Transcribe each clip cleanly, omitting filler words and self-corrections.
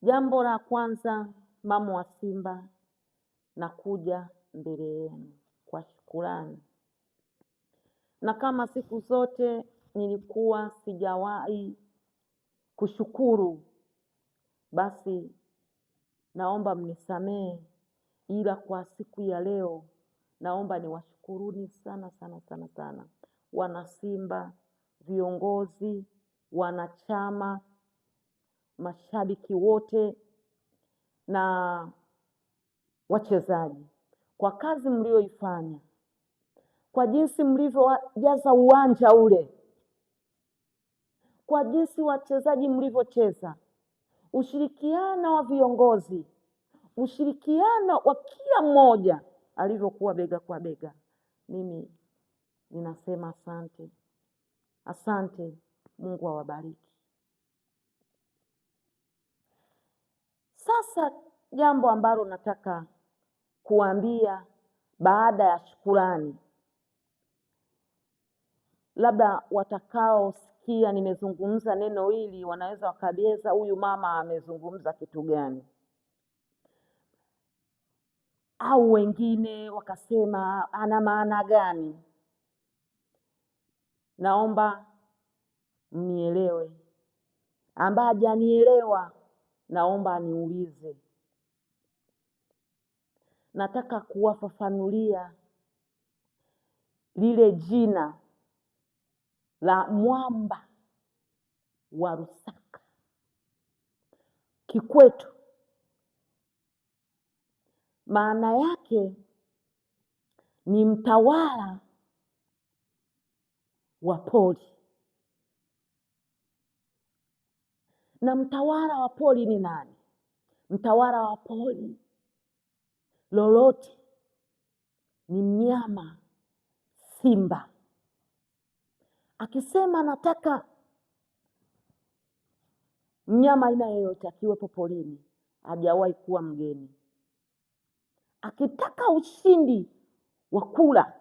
Jambo la kwanza, mama wa Simba, nakuja mbele yenu kwa shukrani, na kama siku zote nilikuwa sijawahi kushukuru, basi naomba mnisamehe, ila kwa siku ya leo naomba niwashukuruni sana sana sana sana, wana Simba, viongozi, wanachama, mashabiki wote na wachezaji kwa kazi mlioifanya, kwa jinsi mlivyojaza uwanja ule, kwa jinsi wachezaji mlivyocheza, ushirikiano wa viongozi, ushirikiano wa kila mmoja alivyokuwa bega kwa bega. Mimi ninasema asante, asante. Mungu awabariki. Sasa jambo ambalo nataka kuambia baada ya shukurani, labda watakaosikia nimezungumza neno hili wanaweza wakabeza huyu mama amezungumza kitu gani, au wengine wakasema ana maana gani. Naomba mnielewe, ambaye hajanielewa naomba aniulize. Nataka kuwafafanulia lile jina la mwamba wa Lusaka. Kikwetu maana yake ni mtawala wa pori. Na mtawala wa pori ni nani? Mtawala wa pori lolote ni mnyama simba. Akisema nataka mnyama aina yoyote akiwepo porini, hajawahi kuwa mgeni. Akitaka ushindi wa kula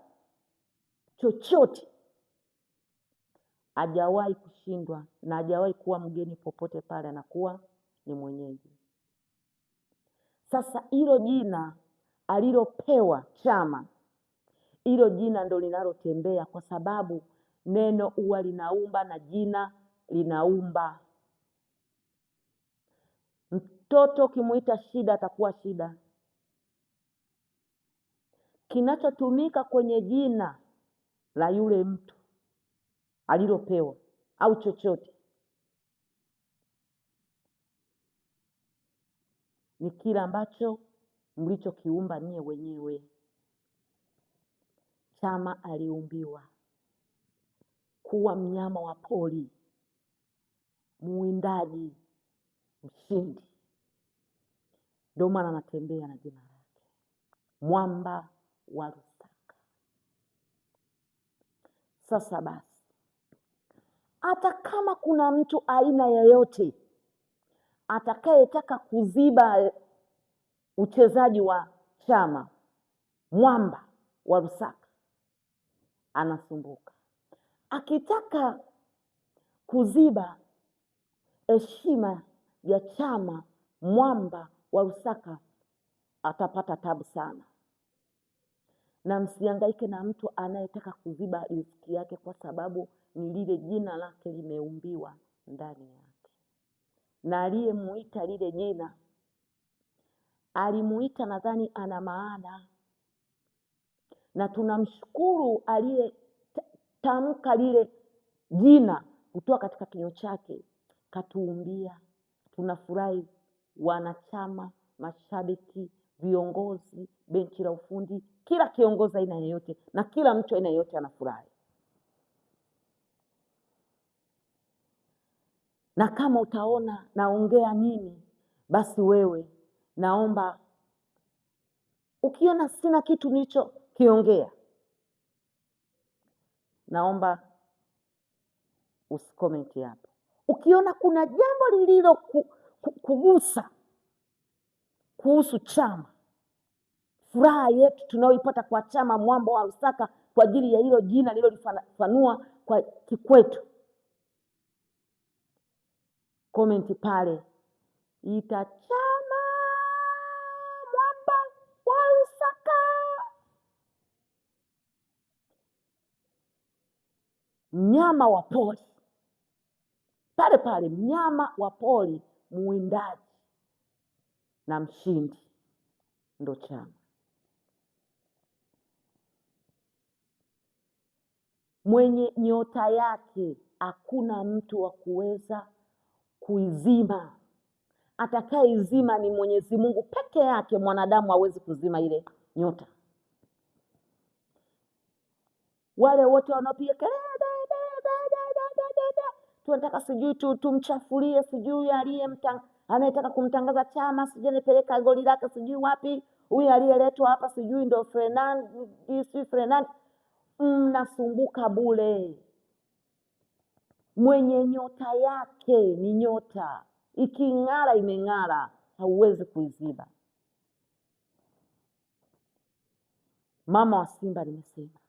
chochote, hajawahi kushindwa na hajawahi kuwa mgeni popote pale, anakuwa ni mwenyeji. Sasa hilo jina alilopewa chama, hilo jina ndo linalotembea, kwa sababu neno huwa linaumba na jina linaumba. Mtoto ukimuita Shida atakuwa Shida. Kinachotumika kwenye jina la yule mtu alilopewa au chochote ni kile ambacho mlichokiumba nyie wenyewe. Chama aliumbiwa kuwa mnyama wa pori, muwindaji, mshindi. Ndio maana anatembea na jina lake, mwamba wa Lusaka. Sasa basi, hata kama kuna mtu aina yoyote atakayetaka kuziba uchezaji wa chama mwamba wa Lusaka, anasumbuka. Akitaka kuziba heshima ya chama mwamba wa Lusaka, atapata tabu sana. Na msihangaike na mtu anayetaka kuziba riziki yake, kwa sababu ni lile jina lake limeumbiwa ndani yake. Na aliyemuita lile jina, alimuita nadhani ana maana, na tunamshukuru aliyetamka lile jina kutoka katika kinywa chake, katuumbia. Tunafurahi wanachama, mashabiki, viongozi, benchi la ufundi, kila kiongozi aina yoyote na kila mtu aina yoyote anafurahi. Na kama utaona naongea nini, basi wewe naomba, ukiona sina kitu nilichokiongea, naomba usikomenti hapo. Ukiona kuna jambo lililo kugusa kuhusu chama, furaha yetu tunayoipata kwa chama mwamba wa Lusaka kwa ajili ya hilo jina lilolifanua kwa Kikwetu, komenti pale ita Chama Mwamba wa Lusaka. Mnyama wa pori pale pale, mnyama wa pori, muwindaji na mshindi, ndo Chama. Mwenye nyota yake hakuna mtu wa kuweza kuizima. Atakayeizima ni Mwenyezi Mungu peke yake. Mwanadamu hawezi kuzima ile nyota. Wale wote wanaopiga kelele tunataka sijui tumchafulie sijui anayetaka kumtangaza Chama, sijui anapeleka goli lake sijui wapi, huyu aliyeletwa hapa sijui ndo Fernand, mnasumbuka bure. Mwenye nyota yake ni nyota, iking'ara imeng'ara, hauwezi kuiziba. Mama wa Simba nimesema,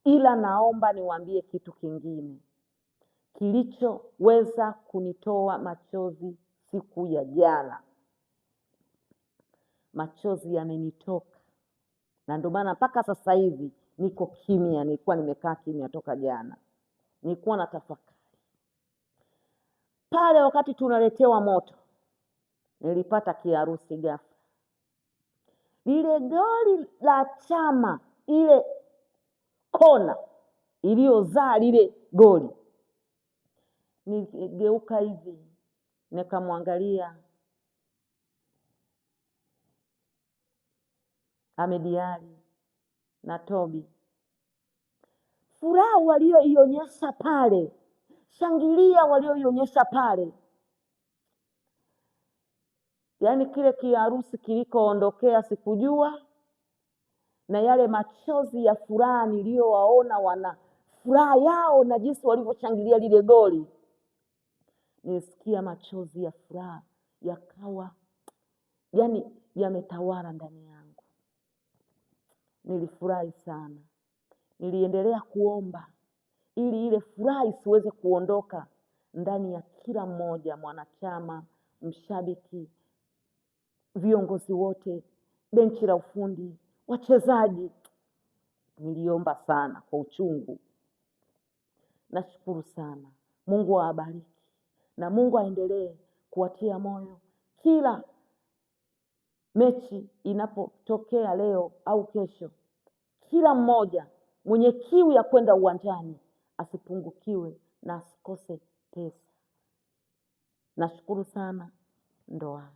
ila naomba niwaambie kitu kingine kilichoweza kunitoa machozi siku ya jana. Machozi yamenitoka, na ndio maana mpaka sasa hivi niko kimya. Nilikuwa nimekaa kimya toka jana, nilikuwa na tafakari. Pale wakati tunaletewa moto, nilipata kiharusi ghafla. Lile goli la Chama, ile kona iliyozaa lile goli, nigeuka hivi nikamwangalia Ahmed Ally na Tobi, furaha walioionyesha pale, shangilia walioionyesha pale. Yaani kile kiharusi kilikoondokea sikujua, na yale machozi ya furaha niliyowaona wana furaha yao na jinsi walivyoshangilia lile goli, nilisikia machozi ya furaha yakawa yani yametawala ndani yangu. Nilifurahi sana. Niliendelea kuomba ili ile furaha isiweze kuondoka ndani ya kila mmoja, mwanachama, mshabiki, viongozi wote, benchi la ufundi, wachezaji. Niliomba sana kwa uchungu. Nashukuru sana. Mungu awabariki na Mungu aendelee kuwatia moyo. Kila mechi inapotokea leo au kesho, kila mmoja mwenye kiu ya kwenda uwanjani asipungukiwe na asikose pesa. Nashukuru sana. Ndoa.